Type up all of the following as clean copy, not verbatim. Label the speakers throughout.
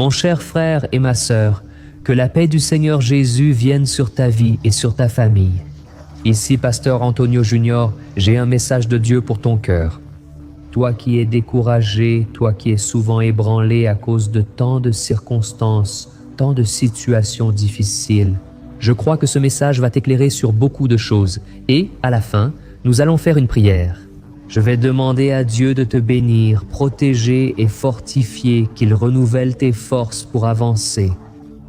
Speaker 1: Mon cher frère et ma sœur, que la paix du Seigneur Jésus vienne sur ta vie et sur ta famille. Ici, Pasteur Antonio Junior, j'ai un message de Dieu pour ton cœur. Toi qui es découragé, toi qui es souvent ébranlé à cause de tant de circonstances, tant de situations difficiles, je crois que ce message va t'éclairer sur beaucoup de choses. Et, à la fin, nous allons faire une prière. Je vais demander à Dieu de te bénir, protéger et fortifier, qu'il renouvelle tes forces pour avancer.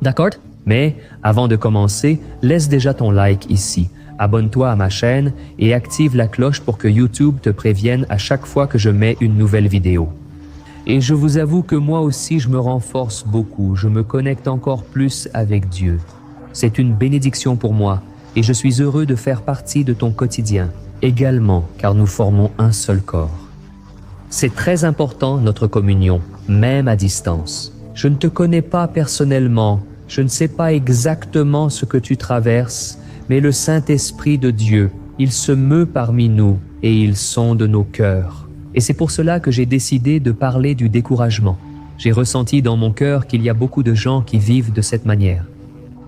Speaker 1: D'accord? Mais, avant de commencer, laisse déjà ton like ici. Abonne-toi à ma chaîne et active la cloche pour que YouTube te prévienne à chaque fois que je mets une nouvelle vidéo. Et je vous avoue que moi aussi je me renforce beaucoup, je me connecte encore plus avec Dieu. C'est une bénédiction pour moi et je suis heureux de faire partie de ton quotidien, également car nous formons un seul corps. C'est très important notre communion, même à distance. Je ne te connais pas personnellement, je ne sais pas exactement ce que tu traverses, mais le Saint-Esprit de Dieu, il se meut parmi nous et il sonde nos cœurs. Et c'est pour cela que j'ai décidé de parler du découragement. J'ai ressenti dans mon cœur qu'il y a beaucoup de gens qui vivent de cette manière.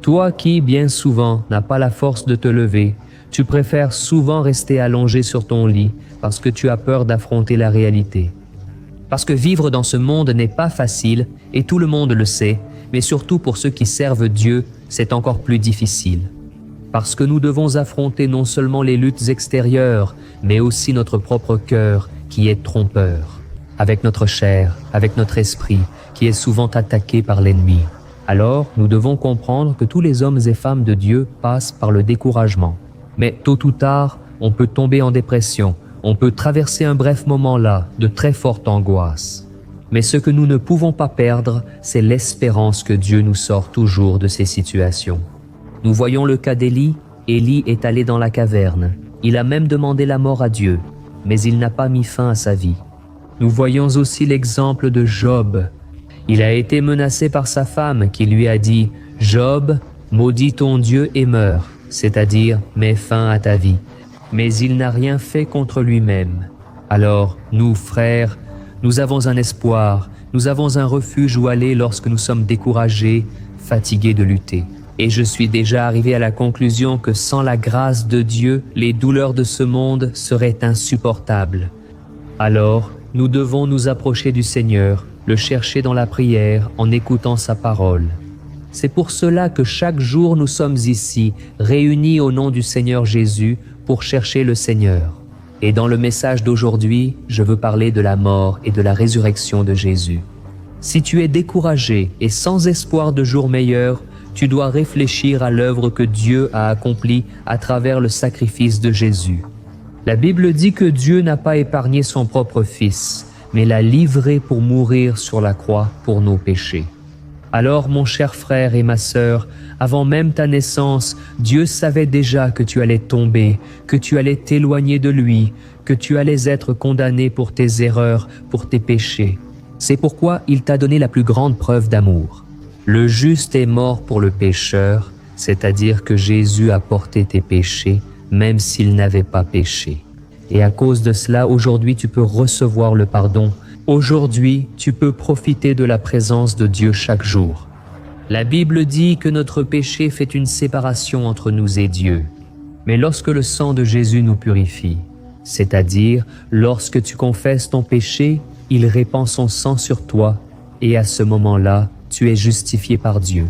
Speaker 1: Toi qui, bien souvent, n'as pas la force de te lever, tu préfères souvent rester allongé sur ton lit parce que tu as peur d'affronter la réalité. Parce que vivre dans ce monde n'est pas facile et tout le monde le sait, mais surtout pour ceux qui servent Dieu, c'est encore plus difficile. Parce que nous devons affronter non seulement les luttes extérieures, mais aussi notre propre cœur qui est trompeur, avec notre chair, avec notre esprit, qui est souvent attaqué par l'ennemi. Alors, nous devons comprendre que tous les hommes et femmes de Dieu passent par le découragement. Mais tôt ou tard, on peut tomber en dépression, on peut traverser un bref moment là, de très forte angoisse. Mais ce que nous ne pouvons pas perdre, c'est l'espérance que Dieu nous sort toujours de ces situations. Nous voyons le cas d'Élie. Élie est allé dans la caverne. Il a même demandé la mort à Dieu, mais il n'a pas mis fin à sa vie. Nous voyons aussi l'exemple de Job. Il a été menacé par sa femme qui lui a dit « Job, maudis ton Dieu et meurs », c'est-à-dire « mets fin à ta vie ». Mais il n'a rien fait contre lui-même. Alors, nous, frères, nous avons un espoir, nous avons un refuge où aller lorsque nous sommes découragés, fatigués de lutter. Et je suis déjà arrivé à la conclusion que sans la grâce de Dieu, les douleurs de ce monde seraient insupportables. Alors, nous devons nous approcher du Seigneur, le chercher dans la prière en écoutant sa parole. C'est pour cela que chaque jour nous sommes ici, réunis au nom du Seigneur Jésus, pour chercher le Seigneur. Et dans le message d'aujourd'hui, je veux parler de la mort et de la résurrection de Jésus. Si tu es découragé et sans espoir de jour meilleur, tu dois réfléchir à l'œuvre que Dieu a accomplie à travers le sacrifice de Jésus. La Bible dit que Dieu n'a pas épargné son propre Fils, mais l'a livré pour mourir sur la croix pour nos péchés. Alors, mon cher frère et ma sœur, avant même ta naissance, Dieu savait déjà que tu allais tomber, que tu allais t'éloigner de lui, que tu allais être condamné pour tes erreurs, pour tes péchés. C'est pourquoi il t'a donné la plus grande preuve d'amour. Le juste est mort pour le pécheur, c'est-à-dire que Jésus a porté tes péchés, même s'il n'avait pas péché. Et à cause de cela, aujourd'hui, tu peux recevoir le pardon. Aujourd'hui, tu peux profiter de la présence de Dieu chaque jour. La Bible dit que notre péché fait une séparation entre nous et Dieu. Mais lorsque le sang de Jésus nous purifie, c'est-à-dire lorsque tu confesses ton péché, il répand son sang sur toi, et à ce moment-là, tu es justifié par Dieu.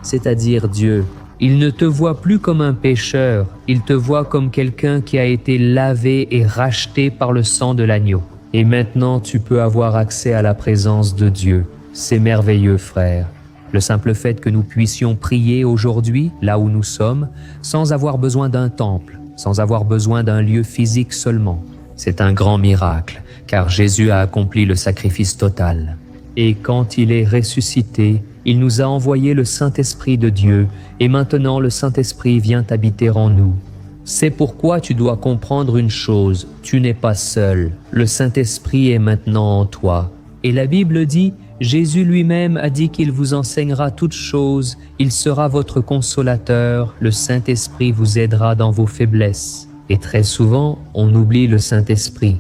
Speaker 1: C'est-à-dire Dieu, il ne te voit plus comme un pécheur, il te voit comme quelqu'un qui a été lavé et racheté par le sang de l'agneau. Et maintenant, tu peux avoir accès à la présence de Dieu. C'est merveilleux, frère. Le simple fait que nous puissions prier aujourd'hui, là où nous sommes, sans avoir besoin d'un temple, sans avoir besoin d'un lieu physique seulement. C'est un grand miracle, car Jésus a accompli le sacrifice total. Et quand il est ressuscité, il nous a envoyé le Saint-Esprit de Dieu, et maintenant le Saint-Esprit vient habiter en nous. C'est pourquoi tu dois comprendre une chose, tu n'es pas seul, le Saint-Esprit est maintenant en toi. Et la Bible dit, Jésus lui-même a dit qu'il vous enseignera toutes choses, il sera votre consolateur, le Saint-Esprit vous aidera dans vos faiblesses. Et très souvent, on oublie le Saint-Esprit.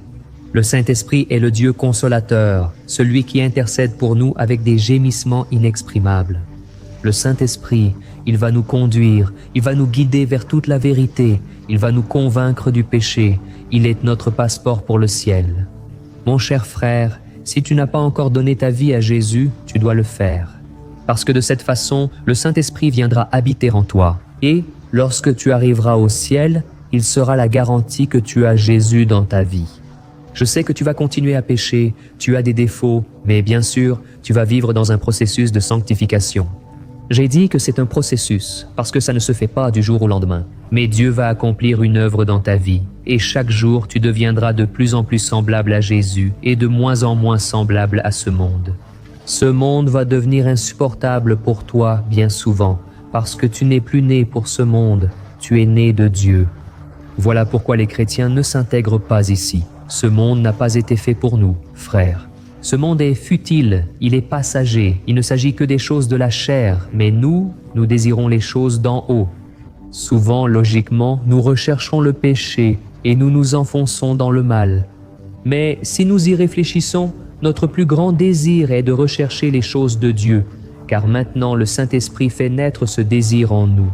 Speaker 1: Le Saint-Esprit est le Dieu consolateur, celui qui intercède pour nous avec des gémissements inexprimables. Le Saint-Esprit, il va nous conduire, il va nous guider vers toute la vérité, il va nous convaincre du péché, il est notre passeport pour le ciel. Mon cher frère, si tu n'as pas encore donné ta vie à Jésus, tu dois le faire. Parce que de cette façon, le Saint-Esprit viendra habiter en toi. Et, lorsque tu arriveras au ciel, il sera la garantie que tu as Jésus dans ta vie. Je sais que tu vas continuer à pécher, tu as des défauts, mais bien sûr, tu vas vivre dans un processus de sanctification. J'ai dit que c'est un processus, parce que ça ne se fait pas du jour au lendemain. Mais Dieu va accomplir une œuvre dans ta vie, et chaque jour tu deviendras de plus en plus semblable à Jésus et de moins en moins semblable à ce monde. Ce monde va devenir insupportable pour toi bien souvent, parce que tu n'es plus né pour ce monde, tu es né de Dieu. Voilà pourquoi les chrétiens ne s'intègrent pas ici. Ce monde n'a pas été fait pour nous, frères. Ce monde est futile, il est passager, il ne s'agit que des choses de la chair, mais nous désirons les choses d'en haut. Souvent, logiquement, nous recherchons le péché et nous nous enfonçons dans le mal. Mais si nous y réfléchissons, notre plus grand désir est de rechercher les choses de Dieu, car maintenant le Saint-Esprit fait naître ce désir en nous.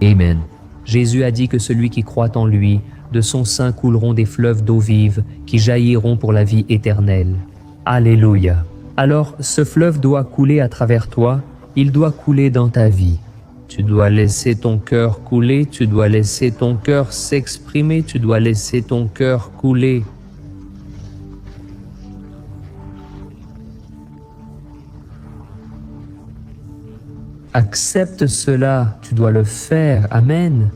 Speaker 1: Amen. Jésus a dit que celui qui croit en lui, de son sein couleront des fleuves d'eau vive qui jailliront pour la vie éternelle. Alléluia. Alors, ce fleuve doit couler à travers toi, il doit couler dans ta vie. Tu dois laisser ton cœur couler, tu dois laisser ton cœur s'exprimer, tu dois laisser ton cœur couler. Accepte cela, tu dois le faire. Amen.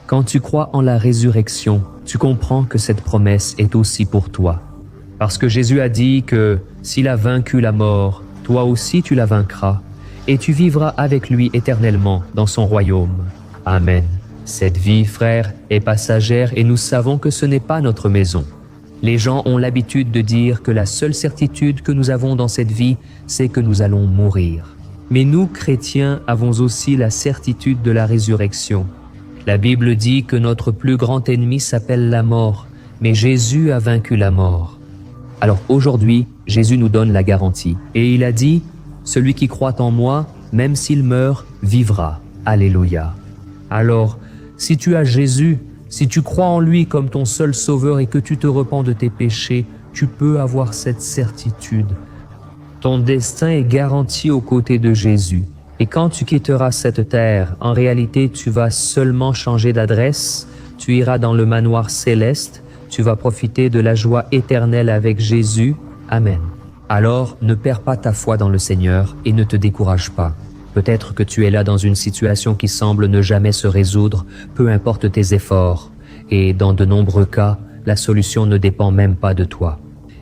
Speaker 1: Quand tu crois en la résurrection, tu comprends que cette promesse est aussi pour toi. Parce que Jésus a dit que s'il a vaincu la mort, toi aussi tu la vaincras, et tu vivras avec lui éternellement dans son royaume. Amen. Cette vie, frère, est passagère et nous savons que ce n'est pas notre maison. Les gens ont l'habitude de dire que la seule certitude que nous avons dans cette vie, c'est que nous allons mourir. Mais nous, chrétiens, avons aussi la certitude de la résurrection. La Bible dit que notre plus grand ennemi s'appelle la mort, mais Jésus a vaincu la mort. Alors aujourd'hui, Jésus nous donne la garantie. Et il a dit, « Celui qui croit en moi, même s'il meurt, vivra. » Alléluia. Alors, si tu as Jésus, si tu crois en lui comme ton seul sauveur et que tu te repens de tes péchés, tu peux avoir cette certitude. Ton destin est garanti aux côtés de Jésus. Et quand tu quitteras cette terre, en réalité, tu vas seulement changer d'adresse, tu iras dans le manoir céleste, tu vas profiter de la joie éternelle avec Jésus. Amen. Alors, ne perds pas ta foi dans le Seigneur et ne te décourage pas. Peut-être que tu es là dans une situation qui semble ne jamais se résoudre, peu importe tes efforts. Et dans de nombreux cas, la solution ne dépend même pas de toi.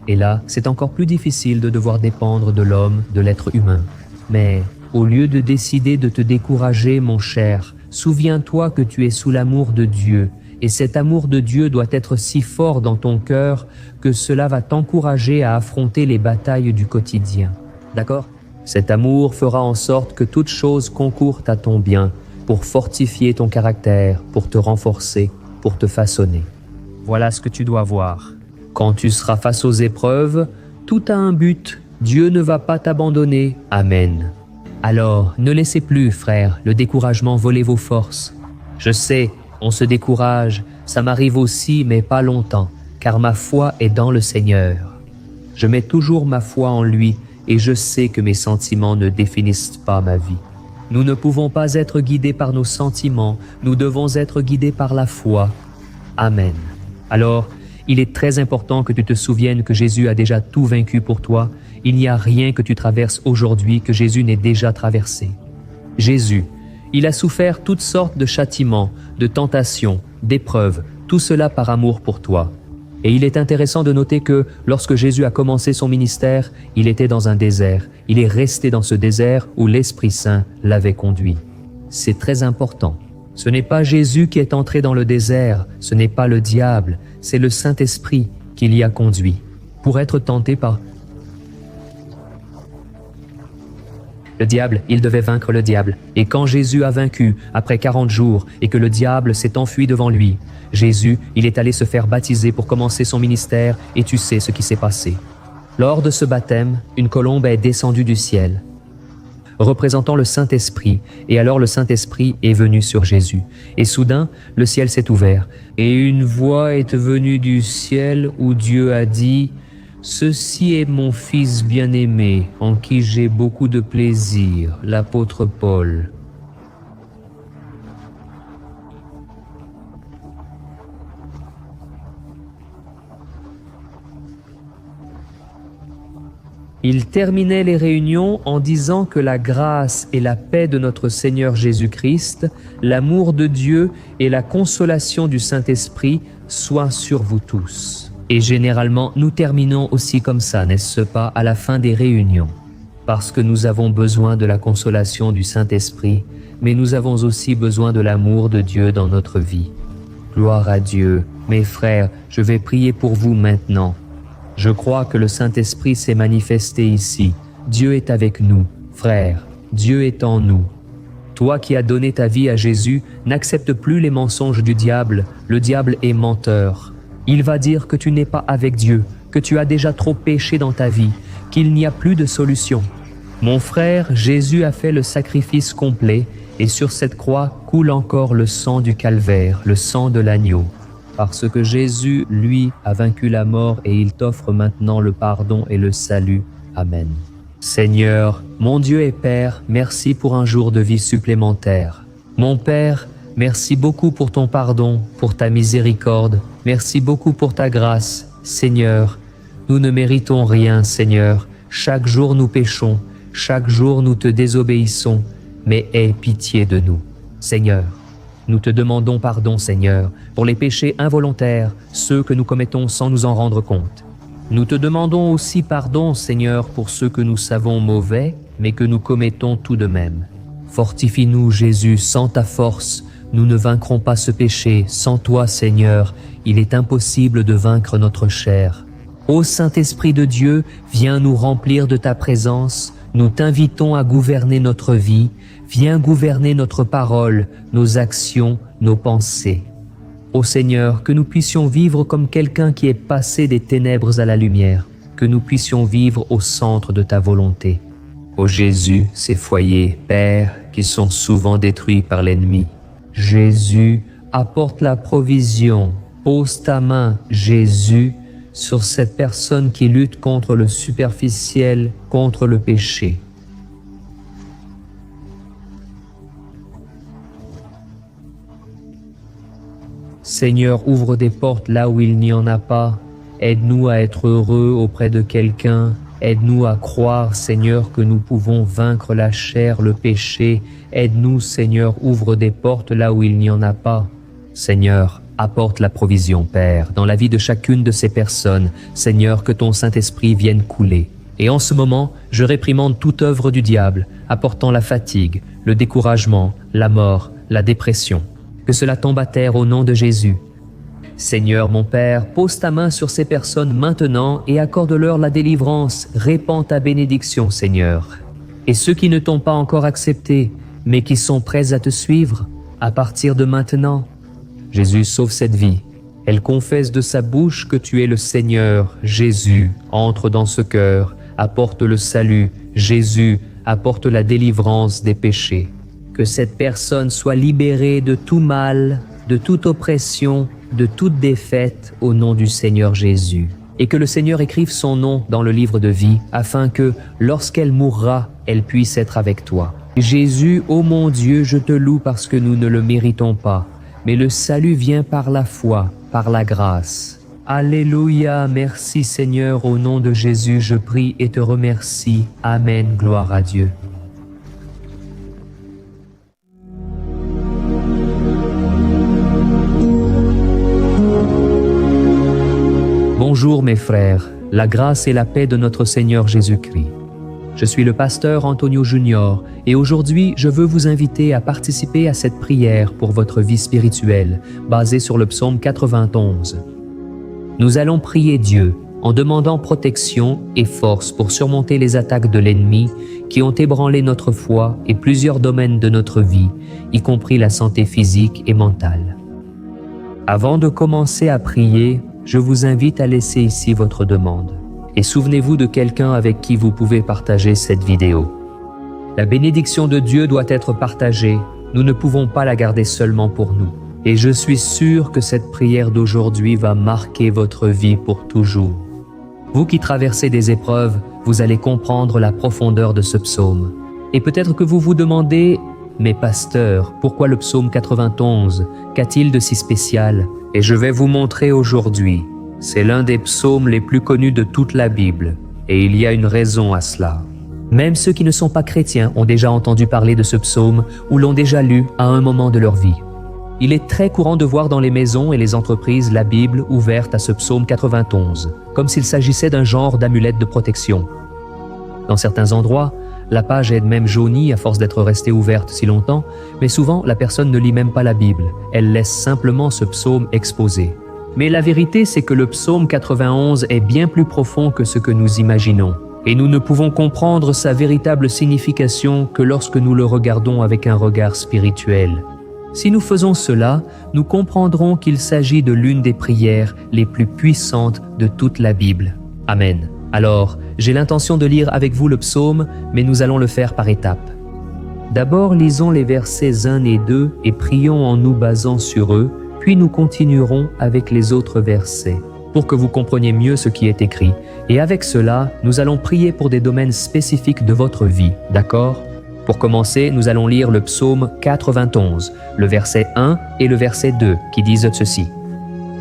Speaker 1: Et là, c'est encore plus difficile de devoir dépendre de l'homme, de l'être humain. Mais au lieu de décider de te décourager, mon cher, souviens-toi que tu es sous l'amour de Dieu, et cet amour de Dieu doit être si fort dans ton cœur que cela va t'encourager à affronter les batailles du quotidien. D'accord ? Cet amour fera en sorte que toute chose concourt à ton bien, pour fortifier ton caractère, pour te renforcer, pour te façonner. Voilà ce que tu dois voir. Quand tu seras face aux épreuves, tout a un but. Dieu ne va pas t'abandonner. Amen. Alors, ne laissez plus, frères, le découragement voler vos forces. Je sais, on se décourage, ça m'arrive aussi, mais pas longtemps, car ma foi est dans le Seigneur. Je mets toujours ma foi en lui, et je sais que mes sentiments ne définissent pas ma vie. Nous ne pouvons pas être guidés par nos sentiments, nous devons être guidés par la foi. Amen. Alors, il est très important que tu te souviennes que Jésus a déjà tout vaincu pour toi. Il n'y a rien que tu traverses aujourd'hui que Jésus n'ait déjà traversé. Jésus, il a souffert toutes sortes de châtiments, de tentations, d'épreuves, tout cela par amour pour toi. Et il est intéressant de noter que lorsque Jésus a commencé son ministère, il était dans un désert. Il est resté dans ce désert où l'Esprit Saint l'avait conduit. C'est très important. Ce n'est pas Jésus qui est entré dans le désert, ce n'est pas le diable, c'est le Saint-Esprit qui l'y a conduit, pour être tenté par... Le diable, il devait vaincre le diable. Et quand Jésus a vaincu, après 40 jours, et que le diable s'est enfui devant lui, Jésus, il est allé se faire baptiser pour commencer son ministère, et tu sais ce qui s'est passé. Lors de ce baptême, une colombe est descendue du ciel, représentant le Saint-Esprit, et alors le Saint-Esprit est venu sur Jésus. Et soudain, le ciel s'est ouvert, et une voix est venue du ciel où Dieu a dit « Ceci est mon Fils bien-aimé, en qui j'ai beaucoup de plaisir, l'apôtre Paul. » Il terminait les réunions en disant que la grâce et la paix de notre Seigneur Jésus-Christ, l'amour de Dieu et la consolation du Saint-Esprit soient sur vous tous. Et généralement, nous terminons aussi comme ça, n'est-ce pas, à la fin des réunions, parce que nous avons besoin de la consolation du Saint-Esprit, mais nous avons aussi besoin de l'amour de Dieu dans notre vie. Gloire à Dieu. Mes frères, je vais prier pour vous maintenant. Je crois que le Saint-Esprit s'est manifesté ici. Dieu est avec nous, frères. Dieu est en nous. Toi qui as donné ta vie à Jésus, n'accepte plus les mensonges du diable. Le diable est menteur. Il va dire que tu n'es pas avec Dieu, que tu as déjà trop péché dans ta vie, qu'il n'y a plus de solution. Mon frère, Jésus a fait le sacrifice complet et sur cette croix coule encore le sang du calvaire, le sang de l'agneau. Parce que Jésus, lui, a vaincu la mort et il t'offre maintenant le pardon et le salut. Amen. Seigneur, mon Dieu et Père, merci pour un jour de vie supplémentaire. Mon Père, merci beaucoup pour ton pardon, pour ta miséricorde. Merci beaucoup pour ta grâce. Seigneur, nous ne méritons rien, Seigneur. Chaque jour nous péchons, chaque jour nous te désobéissons, mais aie pitié de nous. Seigneur, nous te demandons pardon, Seigneur, pour les péchés involontaires, ceux que nous commettons sans nous en rendre compte. Nous te demandons aussi pardon, Seigneur, pour ceux que nous savons mauvais, mais que nous commettons tout de même. Fortifie-nous, Jésus, sans ta force, nous ne vaincrons pas ce péché. Sans toi, Seigneur, il est impossible de vaincre notre chair. Ô Saint-Esprit de Dieu, viens nous remplir de ta présence. Nous t'invitons à gouverner notre vie. Viens gouverner notre parole, nos actions, nos pensées. Ô Seigneur, que nous puissions vivre comme quelqu'un qui est passé des ténèbres à la lumière, que nous puissions vivre au centre de ta volonté. Ô Jésus, ces foyers, Père, qui sont souvent détruits par l'ennemi. Jésus, apporte la provision. Pose ta main, Jésus, sur cette personne qui lutte contre le superficiel, contre le péché. Seigneur, ouvre des portes là où il n'y en a pas. Aide-nous à être heureux auprès de quelqu'un. Aide-nous à croire, Seigneur, que nous pouvons vaincre la chair, le péché. Aide-nous, Seigneur, ouvre des portes là où il n'y en a pas. Seigneur, apporte la provision, Père, dans la vie de chacune de ces personnes. Seigneur, que ton Saint-Esprit vienne couler. Et en ce moment, je réprimande toute œuvre du diable, apportant la fatigue, le découragement, la mort, la dépression. Que cela tombe à terre au nom de Jésus. Seigneur mon Père, pose ta main sur ces personnes maintenant et accorde-leur la délivrance. Répands ta bénédiction, Seigneur. Et ceux qui ne t'ont pas encore accepté, mais qui sont prêts à te suivre, à partir de maintenant, Jésus sauve cette vie. Elle confesse de sa bouche que tu es le Seigneur. Jésus, entre dans ce cœur, apporte le salut. Jésus, apporte la délivrance des péchés. Que cette personne soit libérée de tout mal, de toute oppression, de toute défaite au nom du Seigneur Jésus. Et que le Seigneur écrive son nom dans le livre de vie, afin que, lorsqu'elle mourra, elle puisse être avec toi. Jésus, ô mon Dieu, je te loue parce que nous ne le méritons pas, mais le salut vient par la foi, par la grâce. Alléluia, merci Seigneur, au nom de Jésus, je prie et te remercie. Amen, gloire à Dieu. Bonjour mes frères, la grâce et la paix de notre Seigneur Jésus-Christ. Je suis le pasteur Antonio Junior et aujourd'hui je veux vous inviter à participer à cette prière pour votre vie spirituelle basée sur le psaume 91. Nous allons prier Dieu en demandant protection et force pour surmonter les attaques de l'ennemi qui ont ébranlé notre foi et plusieurs domaines de notre vie, y compris la santé physique et mentale. Avant de commencer à prier, je vous invite à laisser ici votre demande. Et souvenez-vous de quelqu'un avec qui vous pouvez partager cette vidéo. La bénédiction de Dieu doit être partagée. Nous ne pouvons pas la garder seulement pour nous. Et je suis sûr que cette prière d'aujourd'hui va marquer votre vie pour toujours. Vous qui traversez des épreuves, vous allez comprendre la profondeur de ce psaume. Et peut-être que vous vous demandez, mais pasteur, pourquoi le psaume 91? Qu'a-t-il de si spécial? Et je vais vous montrer aujourd'hui. C'est l'un des psaumes les plus connus de toute la Bible. Et il y a une raison à cela. Même ceux qui ne sont pas chrétiens ont déjà entendu parler de ce psaume ou l'ont déjà lu à un moment de leur vie. Il est très courant de voir dans les maisons et les entreprises la Bible ouverte à ce psaume 91, comme s'il s'agissait d'un genre d'amulette de protection. Dans certains endroits, la page est même jaunie à force d'être restée ouverte si longtemps, mais souvent la personne ne lit même pas la Bible, elle laisse simplement ce psaume exposé. Mais la vérité, c'est que le psaume 91 est bien plus profond que ce que nous imaginons, et nous ne pouvons comprendre sa véritable signification que lorsque nous le regardons avec un regard spirituel. Si nous faisons cela, nous comprendrons qu'il s'agit de l'une des prières les plus puissantes de toute la Bible. Amen. Alors, j'ai l'intention de lire avec vous le psaume, mais nous allons le faire par étapes. D'abord, lisons les versets 1 et 2 et prions en nous basant sur eux, puis nous continuerons avec les autres versets, pour que vous compreniez mieux ce qui est écrit. Et avec cela, nous allons prier pour des domaines spécifiques de votre vie, d'accord ? Pour commencer, nous allons lire le psaume 91, le verset 1 et le verset 2, qui disent ceci.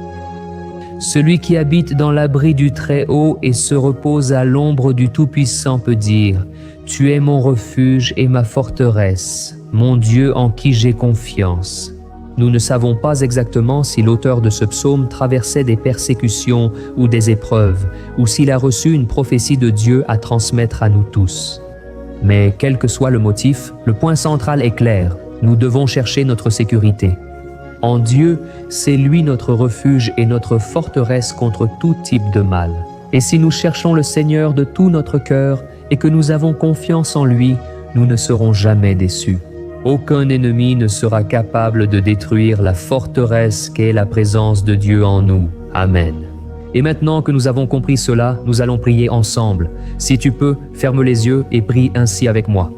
Speaker 1: « Celui qui habite dans l'abri du Très-Haut et se repose à l'ombre du Tout-Puissant peut dire « Tu es mon refuge et ma forteresse, mon Dieu en qui j'ai confiance. » Nous ne savons pas exactement si l'auteur de ce psaume traversait des persécutions ou des épreuves, ou s'il a reçu une prophétie de Dieu à transmettre à nous tous. Mais quel que soit le motif, le point central est clair. Nous devons chercher notre sécurité. En Dieu, c'est lui notre refuge et notre forteresse contre tout type de mal. Et si nous cherchons le Seigneur de tout notre cœur et que nous avons confiance en lui, nous ne serons jamais déçus. Aucun ennemi ne sera capable de détruire la forteresse qu'est la présence de Dieu en nous. Amen. Et maintenant que nous avons compris cela, nous allons prier ensemble. Si tu peux, ferme les yeux et prie ainsi avec moi.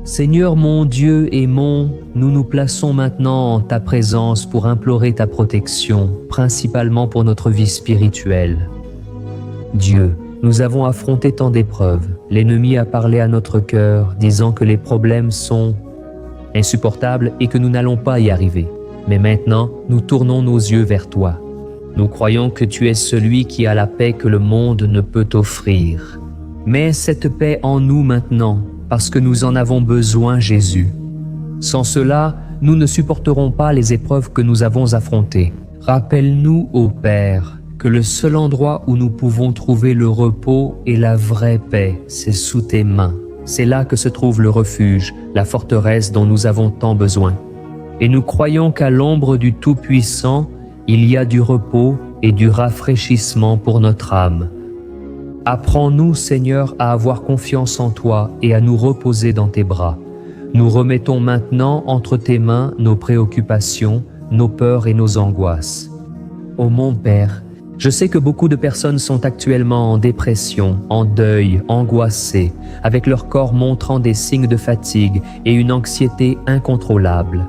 Speaker 1: Seigneur mon Dieu et nous nous plaçons maintenant en ta présence pour implorer ta protection, principalement pour notre vie spirituelle. Dieu, nous avons affronté tant d'épreuves. L'ennemi a parlé à notre cœur, disant que les problèmes sont insupportables et que nous n'allons pas y arriver. Mais maintenant, nous tournons nos yeux vers toi. Nous croyons que tu es celui qui a la paix que le monde ne peut offrir. Mets cette paix en nous maintenant, parce que nous en avons besoin, Jésus. Sans cela, nous ne supporterons pas les épreuves que nous avons affrontées. Rappelle-nous, ô Père, que le seul endroit où nous pouvons trouver le repos et la vraie paix, c'est sous tes mains. C'est là que se trouve le refuge, la forteresse dont nous avons tant besoin. Et nous croyons qu'à l'ombre du Tout-Puissant, il y a du repos et du rafraîchissement pour notre âme. Apprends-nous, Seigneur, à avoir confiance en toi et à nous reposer dans tes bras. Nous remettons maintenant entre tes mains nos préoccupations, nos peurs et nos angoisses. Ô mon Père, je sais que beaucoup de personnes sont actuellement en dépression, en deuil, angoissées, avec leur corps montrant des signes de fatigue et une anxiété incontrôlable.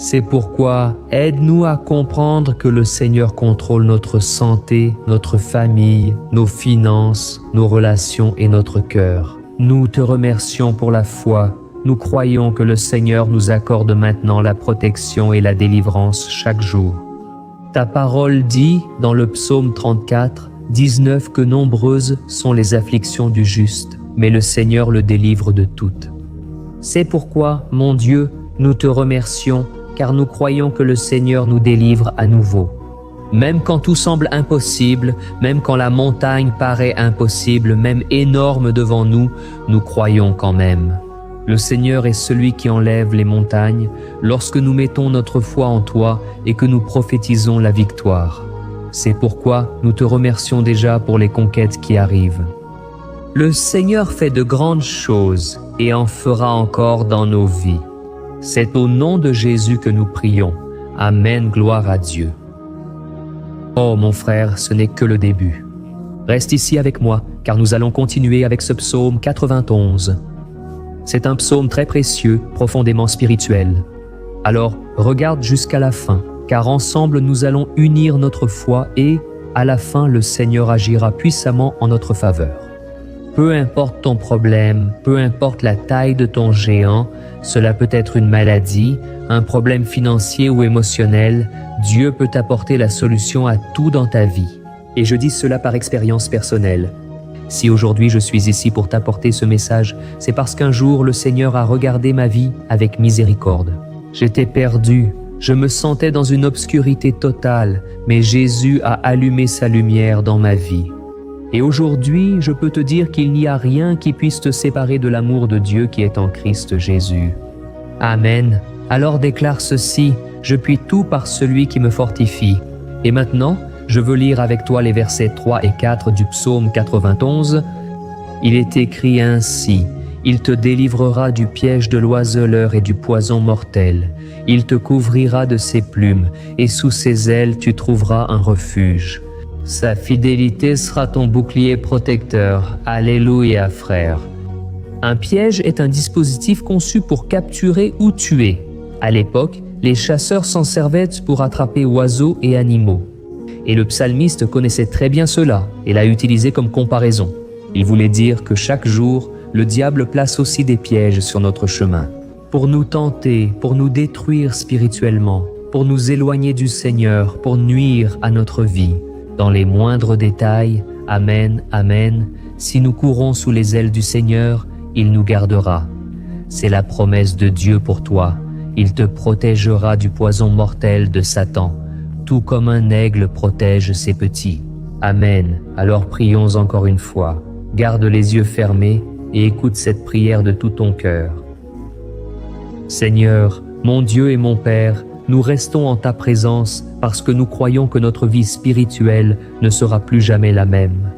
Speaker 1: C'est pourquoi aide-nous à comprendre que le Seigneur contrôle notre santé, notre famille, nos finances, nos relations et notre cœur. Nous te remercions pour la foi. Nous croyons que le Seigneur nous accorde maintenant la protection et la délivrance chaque jour. Ta parole dit, dans le psaume 34, 19, que nombreuses sont les afflictions du juste, mais le Seigneur le délivre de toutes. C'est pourquoi, mon Dieu, nous te remercions, car nous croyons que le Seigneur nous délivre à nouveau. Même quand tout semble impossible, même quand la montagne paraît impossible, même énorme devant nous, nous croyons quand même. Le Seigneur est celui qui enlève les montagnes lorsque nous mettons notre foi en toi et que nous prophétisons la victoire. C'est pourquoi nous te remercions déjà pour les conquêtes qui arrivent. Le Seigneur fait de grandes choses et en fera encore dans nos vies. C'est au nom de Jésus que nous prions. Amen, gloire à Dieu. Oh mon frère, ce n'est que le début. Reste ici avec moi, car nous allons continuer avec ce psaume 91. C'est un psaume très précieux, profondément spirituel. Alors, regarde jusqu'à la fin, car ensemble nous allons unir notre foi et, à la fin, le Seigneur agira puissamment en notre faveur. Peu importe ton problème, peu importe la taille de ton géant, cela peut être une maladie, un problème financier ou émotionnel, Dieu peut apporter la solution à tout dans ta vie. Et je dis cela par expérience personnelle. Si aujourd'hui je suis ici pour t'apporter ce message, c'est parce qu'un jour le Seigneur a regardé ma vie avec miséricorde. J'étais perdu, je me sentais dans une obscurité totale, mais Jésus a allumé sa lumière dans ma vie. Et aujourd'hui, je peux te dire qu'il n'y a rien qui puisse te séparer de l'amour de Dieu qui est en Christ Jésus. Amen. Alors déclare ceci, je puis tout par celui qui me fortifie. Et maintenant, je veux lire avec toi les versets 3 et 4 du psaume 91. Il est écrit ainsi, « Il te délivrera du piège de l'oiseleur et du poison mortel. Il te couvrira de ses plumes, et sous ses ailes tu trouveras un refuge. » Sa fidélité sera ton bouclier protecteur. Alléluia, frère. Un piège est un dispositif conçu pour capturer ou tuer. À l'époque, les chasseurs s'en servaient pour attraper oiseaux et animaux. Et le psalmiste connaissait très bien cela et l'a utilisé comme comparaison. Il voulait dire que chaque jour, le diable place aussi des pièges sur notre chemin. Pour nous tenter, pour nous détruire spirituellement, pour nous éloigner du Seigneur, pour nuire à notre vie. Dans les moindres détails, Amen, Amen, si nous courons sous les ailes du Seigneur, il nous gardera. C'est la promesse de Dieu pour toi. Il te protégera du poison mortel de Satan, tout comme un aigle protège ses petits. Amen. Alors prions encore une fois. Garde les yeux fermés et écoute cette prière de tout ton cœur. Seigneur, mon Dieu et mon Père, nous restons en ta présence parce que nous croyons que notre vie spirituelle ne sera plus jamais la même.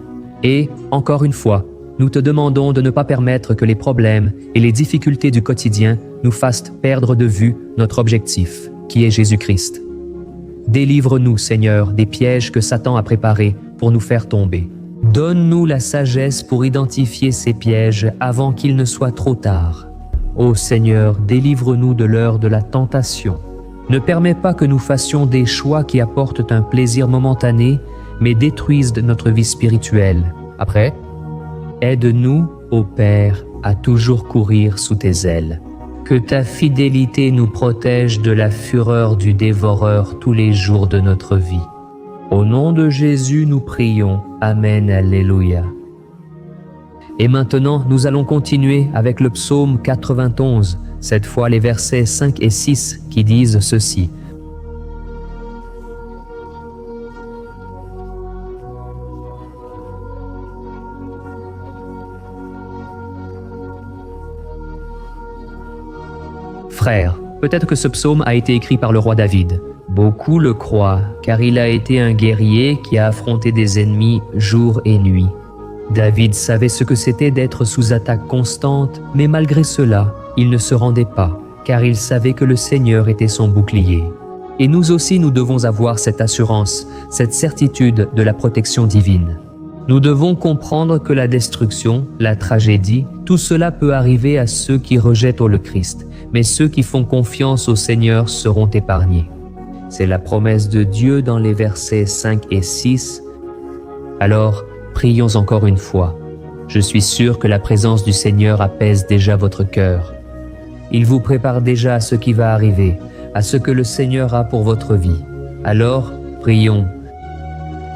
Speaker 1: Et, encore une fois, nous te demandons de ne pas permettre que les problèmes et les difficultés du quotidien nous fassent perdre de vue notre objectif, qui est Jésus-Christ. Délivre-nous, Seigneur, des pièges que Satan a préparés pour nous faire tomber. Donne-nous la sagesse pour identifier ces pièges avant qu'il ne soit trop tard. Ô Seigneur, délivre-nous de l'heure de la tentation. Ne permets pas que nous fassions des choix qui apportent un plaisir momentané, mais détruisent notre vie spirituelle. Après, aide-nous, ô Père, à toujours courir sous tes ailes. Que ta fidélité nous protège de la fureur du dévoreur tous les jours de notre vie. Au nom de Jésus, nous prions. Amen, Alléluia. Et maintenant, nous allons continuer avec le psaume 91, cette fois les versets 5 et 6 qui disent ceci. Frères, peut-être que ce psaume a été écrit par le roi David. Beaucoup le croient, car il a été un guerrier qui a affronté des ennemis jour et nuit. David savait ce que c'était d'être sous attaque constante, mais malgré cela, il ne se rendait pas, car il savait que le Seigneur était son bouclier. Et nous aussi, nous devons avoir cette assurance, cette certitude de la protection divine. Nous devons comprendre que la destruction, la tragédie, tout cela peut arriver à ceux qui rejettent le Christ, mais ceux qui font confiance au Seigneur seront épargnés. C'est la promesse de Dieu dans les versets 5 et 6. Alors, prions encore une fois. Je suis sûr que la présence du Seigneur apaise déjà votre cœur. Il vous prépare déjà à ce qui va arriver, à ce que le Seigneur a pour votre vie. Alors, prions.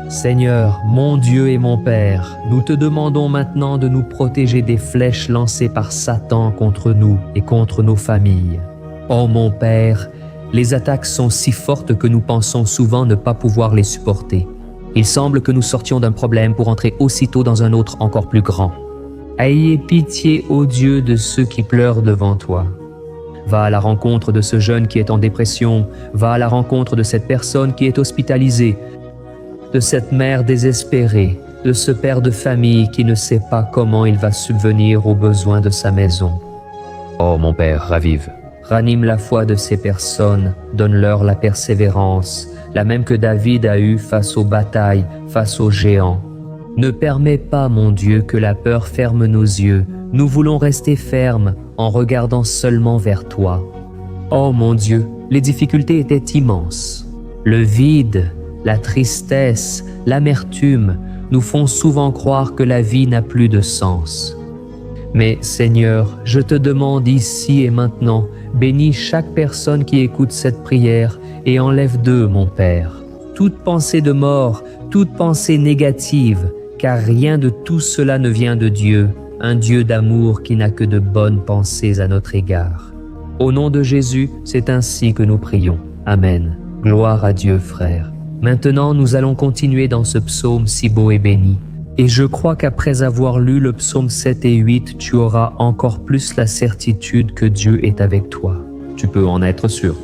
Speaker 1: Seigneur, mon Dieu et mon Père, nous te demandons maintenant de nous protéger des flèches lancées par Satan contre nous et contre nos familles. Oh mon Père, les attaques sont si fortes que nous pensons souvent ne pas pouvoir les supporter. Il semble que nous sortions d'un problème pour entrer aussitôt dans un autre encore plus grand. Ayez pitié, ô Dieu, de ceux qui pleurent devant toi. Va à la rencontre de ce jeune qui est en dépression, va à la rencontre de cette personne qui est hospitalisée. de cette mère désespérée, de ce père de famille qui ne sait pas comment il va subvenir aux besoins de sa maison. Oh mon Père, ravive. Ranime la foi de ces personnes, donne-leur la persévérance, la même que David a eue face aux batailles, face aux géants. Ne permets pas, mon Dieu, que la peur ferme nos yeux. Nous voulons rester fermes en regardant seulement vers toi. Oh mon Dieu, les difficultés étaient immenses. Le vide, la tristesse, l'amertume nous font souvent croire que la vie n'a plus de sens. Mais Seigneur, je te demande ici et maintenant, bénis chaque personne qui écoute cette prière et enlève d'eux, mon Père, toute pensée de mort, toute pensée négative, car rien de tout cela ne vient de Dieu, un Dieu d'amour qui n'a que de bonnes pensées à notre égard. Au nom de Jésus, c'est ainsi que nous prions. Amen. Gloire à Dieu, frère. Maintenant, nous allons continuer dans ce psaume si beau et béni. Et je crois qu'après avoir lu le psaume 7 et 8, tu auras encore plus la certitude que Dieu est avec toi. Tu peux en être sûr.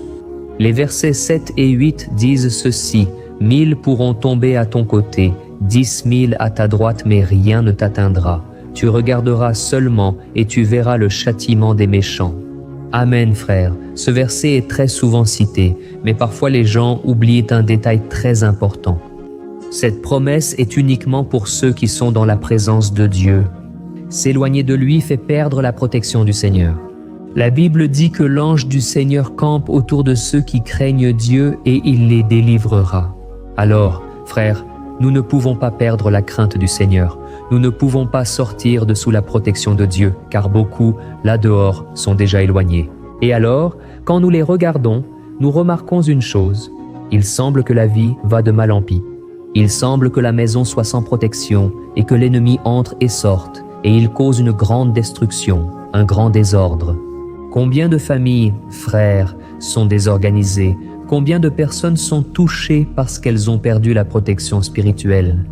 Speaker 1: Les versets 7 et 8 disent ceci: « 1000 pourront tomber à ton côté, 10 000 à ta droite, mais rien ne t'atteindra. Tu regarderas seulement et tu verras le châtiment des méchants. » Amen, frère. Ce verset est très souvent cité, mais parfois les gens oublient un détail très important. Cette promesse est uniquement pour ceux qui sont dans la présence de Dieu. S'éloigner de lui fait perdre la protection du Seigneur. La Bible dit que l'ange du Seigneur campe autour de ceux qui craignent Dieu et il les délivrera. Alors, frères, nous ne pouvons pas perdre la crainte du Seigneur. Nous ne pouvons pas sortir de sous la protection de Dieu, car beaucoup, là dehors, sont déjà éloignés. Et alors, quand nous les regardons, nous remarquons une chose. Il semble que la vie va de mal en pis. Il semble que la maison soit sans protection et que l'ennemi entre et sorte, et il cause une grande destruction, un grand désordre. Combien de familles, frères, sont désorganisées? Combien de personnes sont touchées parce qu'elles ont perdu la protection spirituelle?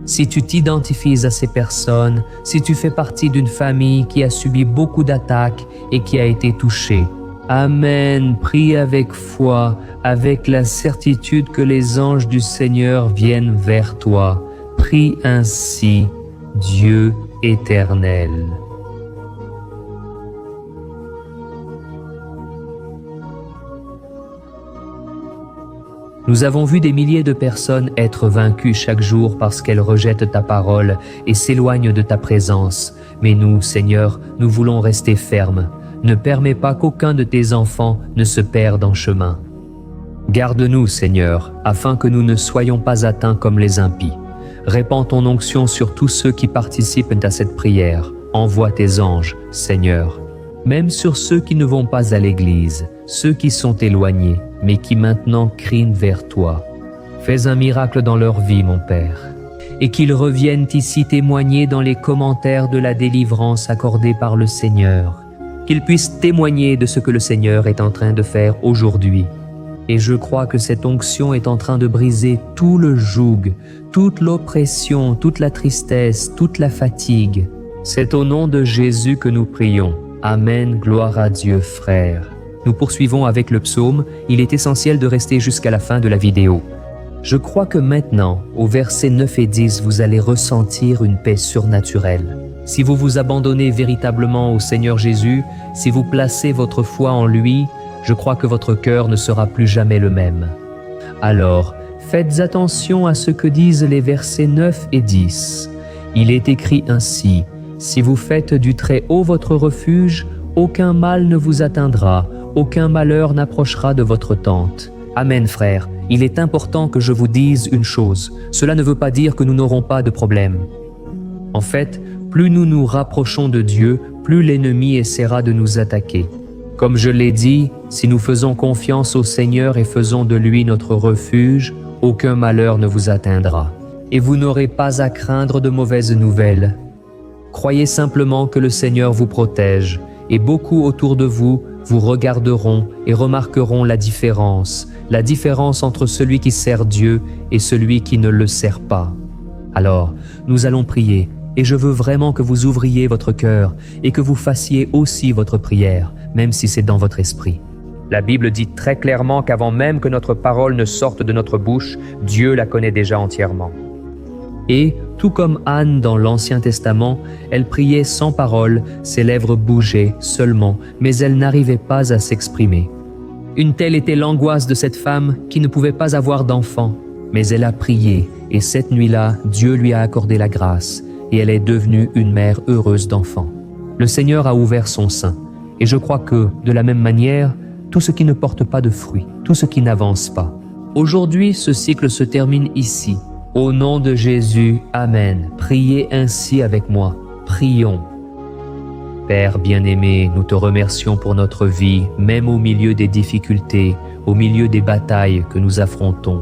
Speaker 1: Si tu t'identifies à ces personnes, si tu fais partie d'une famille qui a subi beaucoup d'attaques et qui a été touchée, Amen, prie avec foi, avec la certitude que les anges du Seigneur viennent vers toi. Prie ainsi, Dieu éternel. Nous avons vu des milliers de personnes être vaincues chaque jour parce qu'elles rejettent ta parole et s'éloignent de ta présence. Mais nous, Seigneur, nous voulons rester fermes. Ne permets pas qu'aucun de tes enfants ne se perde en chemin. Garde-nous, Seigneur, afin que nous ne soyons pas atteints comme les impies. Répands ton onction sur tous ceux qui participent à cette prière. Envoie tes anges, Seigneur. Même sur ceux qui ne vont pas à l'église, ceux qui sont éloignés, mais qui maintenant crient vers toi. Fais un miracle dans leur vie, mon Père, et qu'ils reviennent ici témoigner dans les commentaires de la délivrance accordée par le Seigneur, qu'ils puissent témoigner de ce que le Seigneur est en train de faire aujourd'hui. Et je crois que cette onction est en train de briser tout le joug, toute l'oppression, toute la tristesse, toute la fatigue. C'est au nom de Jésus que nous prions. Amen, gloire à Dieu, frère. Nous poursuivons avec le psaume. Il est essentiel de rester jusqu'à la fin de la vidéo. Je crois que maintenant, au versets 9 et 10, vous allez ressentir une paix surnaturelle. Si vous vous abandonnez véritablement au Seigneur Jésus, si vous placez votre foi en lui, je crois que votre cœur ne sera plus jamais le même. Alors, faites attention à ce que disent les versets 9 et 10. Il est écrit ainsi: « Si vous faites du Très-Haut votre refuge, aucun mal ne vous atteindra, aucun malheur n'approchera de votre tente. » Amen, frère. Il est important que je vous dise une chose. Cela ne veut pas dire que nous n'aurons pas de problème. En fait, plus nous nous rapprochons de Dieu, plus l'ennemi essaiera de nous attaquer. Comme je l'ai dit, si nous faisons confiance au Seigneur et faisons de lui notre refuge, aucun malheur ne vous atteindra. Et vous n'aurez pas à craindre de mauvaises nouvelles. Croyez simplement que le Seigneur vous protège, et beaucoup autour de vous vous regarderont et remarqueront la différence entre celui qui sert Dieu et celui qui ne le sert pas. Alors, nous allons prier, et je veux vraiment que vous ouvriez votre cœur et que vous fassiez aussi votre prière, même si c'est dans votre esprit. La Bible dit très clairement qu'avant même que notre parole ne sorte de notre bouche, Dieu la connaît déjà entièrement. Et, tout comme Anne dans l'Ancien Testament, elle priait sans parole, ses lèvres bougeaient seulement, mais elle n'arrivait pas à s'exprimer. Une telle était l'angoisse de cette femme qui ne pouvait pas avoir d'enfant, mais elle a prié, et cette nuit-là, Dieu lui a accordé la grâce, et elle est devenue une mère heureuse d'enfants. Le Seigneur a ouvert son sein, et je crois que, de la même manière, tout ce qui ne porte pas de fruits, tout ce qui n'avance pas. Aujourd'hui, ce cycle se termine ici. Au nom de Jésus, Amen. Priez ainsi avec moi. Prions. Père bien-aimé, nous te remercions pour notre vie, même au milieu des difficultés, au milieu des batailles que nous affrontons.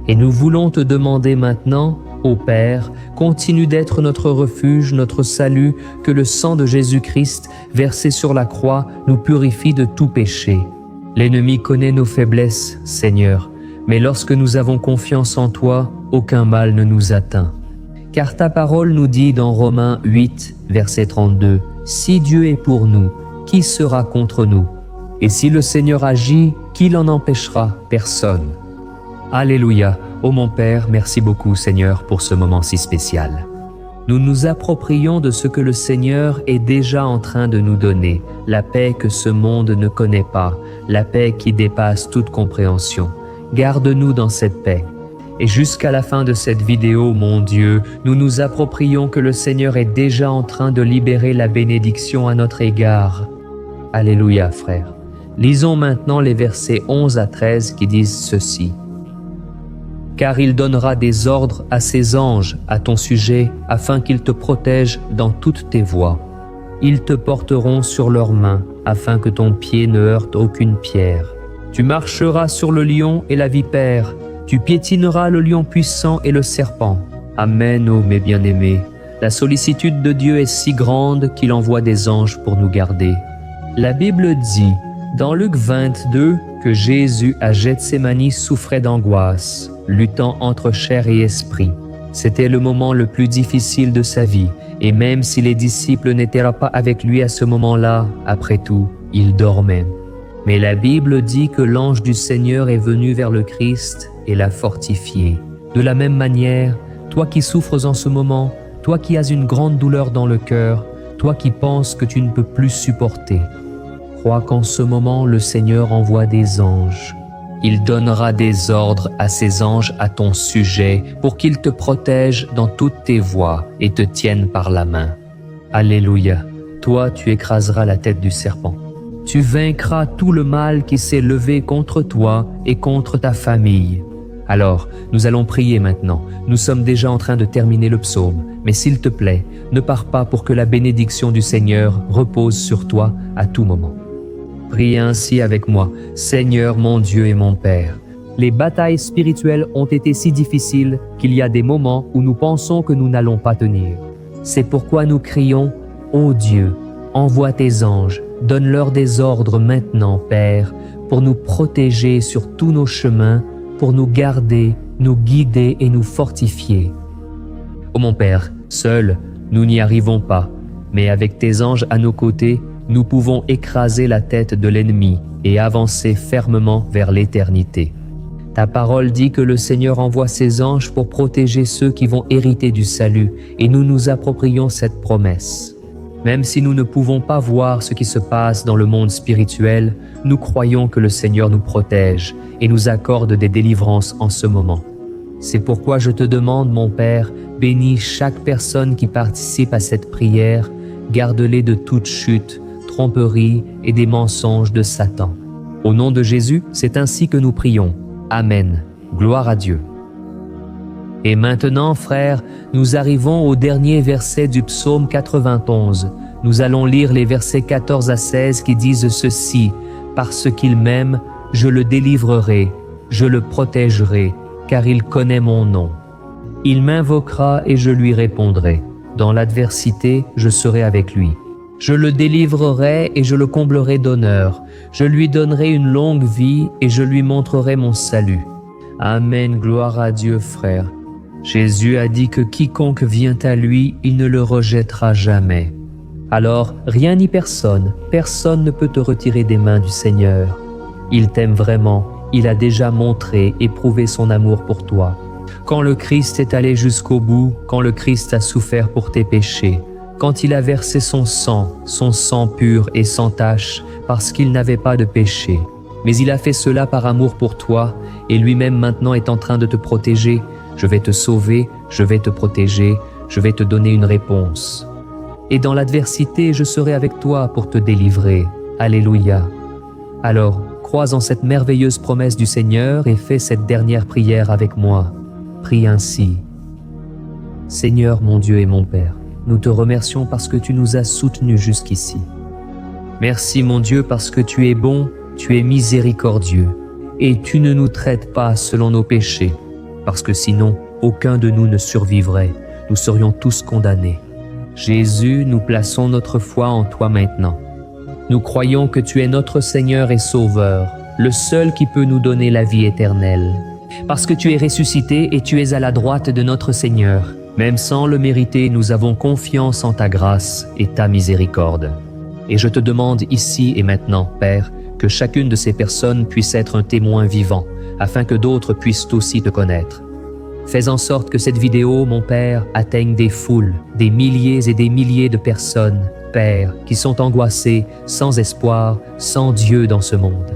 Speaker 1: Et nous voulons te demander maintenant, ô Père, continue d'être notre refuge, notre salut, que le sang de Jésus-Christ, versé sur la croix, nous purifie de tout péché. L'ennemi connaît nos faiblesses, Seigneur, mais lorsque nous avons confiance en toi, aucun mal ne nous atteint. Car ta parole nous dit dans Romains 8, verset 32, « Si Dieu est pour nous, qui sera contre nous? Et si le Seigneur agit, qui l'en empêchera? Personne. » Alléluia. Ô mon Père, merci beaucoup, Seigneur, pour ce moment si spécial. Nous nous approprions de ce que le Seigneur est déjà en train de nous donner, la paix que ce monde ne connaît pas, la paix qui dépasse toute compréhension. Garde-nous dans cette paix. Et jusqu'à la fin de cette vidéo, mon Dieu, nous nous approprions que le Seigneur est déjà en train de libérer la bénédiction à notre égard. Alléluia, frère. Lisons maintenant les versets 11 à 13 qui disent ceci. « Car il donnera des ordres à ses anges à ton sujet, afin qu'ils te protègent dans toutes tes voies. Ils te porteront sur leurs mains, afin que ton pied ne heurte aucune pierre. Tu marcheras sur le lion et la vipère, tu piétineras le lion puissant et le serpent. Amen, ô mes bien-aimés. La sollicitude de Dieu est si grande qu'il envoie des anges pour nous garder. La Bible dit, dans Luc 22, que Jésus à Gethsémani souffrait d'angoisse, luttant entre chair et esprit. C'était le moment le plus difficile de sa vie, et même si les disciples n'étaient pas avec lui à ce moment-là, après tout, il dormait. Mais la Bible dit que l'ange du Seigneur est venu vers le Christ et l'a fortifié. De la même manière, toi qui souffres en ce moment, toi qui as une grande douleur dans le cœur, toi qui penses que tu ne peux plus supporter, crois qu'en ce moment le Seigneur envoie des anges. Il donnera des ordres à ses anges à ton sujet pour qu'ils te protègent dans toutes tes voies et te tiennent par la main. Alléluia. Toi, tu écraseras la tête du serpent. Tu vaincras tout le mal qui s'est levé contre toi et contre ta famille. Alors, nous allons prier maintenant. Nous sommes déjà en train de terminer le psaume, mais s'il te plaît, ne pars pas pour que la bénédiction du Seigneur repose sur toi à tout moment. Prie ainsi avec moi, Seigneur mon Dieu et mon Père. Les batailles spirituelles ont été si difficiles qu'il y a des moments où nous pensons que nous n'allons pas tenir. C'est pourquoi nous crions, ô Dieu, envoie tes anges, donne-leur des ordres maintenant, Père, pour nous protéger sur tous nos chemins, pour nous garder, nous guider et nous fortifier. Ô mon Père, seuls, nous n'y arrivons pas, mais avec tes anges à nos côtés, nous pouvons écraser la tête de l'ennemi et avancer fermement vers l'éternité. Ta parole dit que le Seigneur envoie ses anges pour protéger ceux qui vont hériter du salut, et nous nous approprions cette promesse. Même si nous ne pouvons pas voir ce qui se passe dans le monde spirituel, nous croyons que le Seigneur nous protège et nous accorde des délivrances en ce moment. C'est pourquoi je te demande, mon Père, bénis chaque personne qui participe à cette prière, garde-les de toute chute, tromperie et des mensonges de Satan. Au nom de Jésus, c'est ainsi que nous prions. Amen. Gloire à Dieu. Et maintenant, frères, nous arrivons au dernier verset du psaume 91. Nous allons lire les versets 14 à 16 qui disent ceci. « Parce qu'il m'aime, je le délivrerai, je le protégerai, car il connaît mon nom. Il m'invoquera et je lui répondrai. Dans l'adversité, je serai avec lui. Je le délivrerai et je le comblerai d'honneur. Je lui donnerai une longue vie et je lui montrerai mon salut. » Amen, gloire à Dieu, frère. Jésus a dit que quiconque vient à lui, il ne le rejettera jamais. Alors, rien ni personne ne peut te retirer des mains du Seigneur. Il t'aime vraiment, il a déjà montré et prouvé son amour pour toi. Quand le Christ est allé jusqu'au bout, quand le Christ a souffert pour tes péchés, quand il a versé son sang pur et sans tache, parce qu'il n'avait pas de péché. Mais il a fait cela par amour pour toi, et lui-même maintenant est en train de te protéger. Je vais te sauver, je vais te protéger, je vais te donner une réponse. Et dans l'adversité, je serai avec toi pour te délivrer. Alléluia. Alors, crois en cette merveilleuse promesse du Seigneur et fais cette dernière prière avec moi. Prie ainsi. Seigneur mon Dieu et mon Père, nous te remercions parce que tu nous as soutenus jusqu'ici. Merci mon Dieu parce que tu es bon, tu es miséricordieux, et tu ne nous traites pas selon nos péchés, parce que sinon, aucun de nous ne survivrait, nous serions tous condamnés. Jésus, nous plaçons notre foi en toi maintenant. Nous croyons que tu es notre Seigneur et Sauveur, le seul qui peut nous donner la vie éternelle. Parce que tu es ressuscité et tu es à la droite de notre Seigneur. Même sans le mériter, nous avons confiance en ta grâce et ta miséricorde. Et je te demande ici et maintenant, Père, que chacune de ces personnes puisse être un témoin vivant, afin que d'autres puissent aussi te connaître. Fais en sorte que cette vidéo, mon Père, atteigne des foules, des milliers et des milliers de personnes, Père, qui sont angoissées, sans espoir, sans Dieu dans ce monde.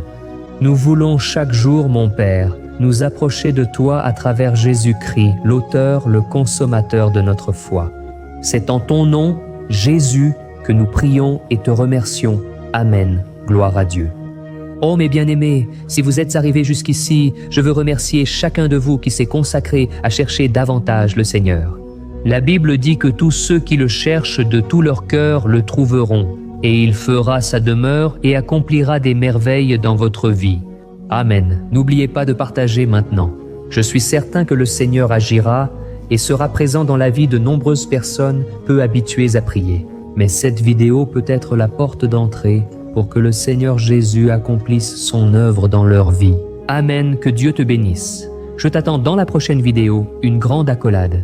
Speaker 1: Nous voulons chaque jour, mon Père, nous approcher de toi à travers Jésus-Christ, l'auteur, le consommateur de notre foi. C'est en ton nom, Jésus, que nous prions et te remercions. Amen. Gloire à Dieu. Oh mes bien-aimés, si vous êtes arrivés jusqu'ici, je veux remercier chacun de vous qui s'est consacré à chercher davantage le Seigneur. La Bible dit que tous ceux qui le cherchent de tout leur cœur le trouveront, et il fera sa demeure et accomplira des merveilles dans votre vie. Amen. N'oubliez pas de partager maintenant. Je suis certain que le Seigneur agira et sera présent dans la vie de nombreuses personnes peu habituées à prier. Mais cette vidéo peut être la porte d'entrée pour que le Seigneur Jésus accomplisse son œuvre dans leur vie. Amen, que Dieu te bénisse. Je t'attends dans la prochaine vidéo, une grande accolade.